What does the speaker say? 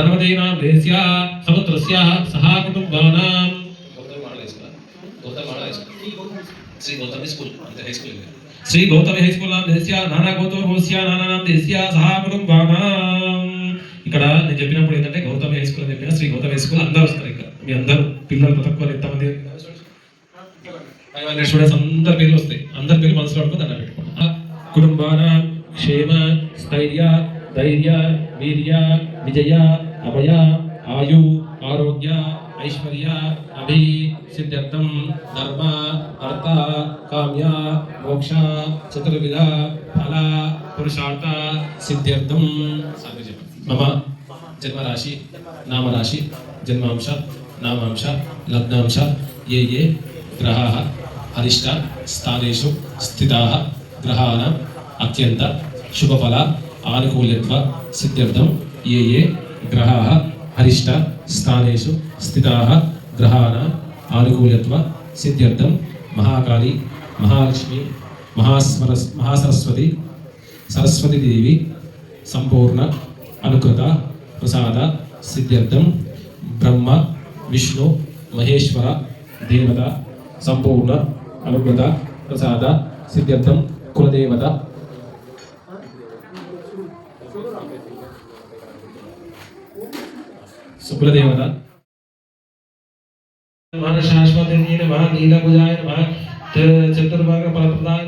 धनवतीनां देस्य समुद्रस्य सह कुटुंबानां Shri Gautami school Shri Gautami high school देस्य नाना गौतमस्य नानानां देस्य सह कुटुंबानां ఇక్కడ నేను చెప్పినప్పుడు ఏంటంటే గౌతమి హై స్కూల్ అని చెప్పిన శ్రీ గౌతమి హై స్కూల్ అందరూ వస్తారు ఇక్కడ మీ అందరూ పిల్లలు ప్రతక్కువ ఎంతమంది 500 స్టూడెంట్స్ అందరి పేర్లు వస్తాయి అందరి పేర్లు మనసులో పెట్టుకొని దండం పెట్టుకోండి కుటుంబాన క్షేమ స్థైర్య ధైర్య వీర్య విజయ అభయ ఆయు ఆరోగ్య ఐశ్వర్య అభి సిద్ధ్యర్థం ధర్మ అర్థ కామ్య మోక్ష చతుర్విధ ఫల పురుషార్థ సిద్ధ్యర్థం मम जन्म राशि नाम राशि जन्मांश नामांश लग्नांश ये ग्रहाः अरिष्ट स्थानेषु स्थिताः ग्रहाणाम् अत्यंत शुभफल आनुकूल्यत्व सिद्ध्यर्थं ये ग्रहाः अरिष्ट स्थानेषु स्थिताः ग्रहाणाम् आनुकूल्यत्व सिद्ध्यर्थं महाकाली महालक्ष्मी महासरस्वती सरस्वती देवी संपूर्ण अनुकृत प्रसाद सिद्ध्यर्थं ब्रह्म विष्णु महेश्वर देवता संपूर्ण अनुकृत प्रसाद सिद्ध्यर्थं कुलदेवता सुकुलदेवता नमः शाश्वतेन नमः नीलभुजाय नमः चतुर्भाग फलप्रदाय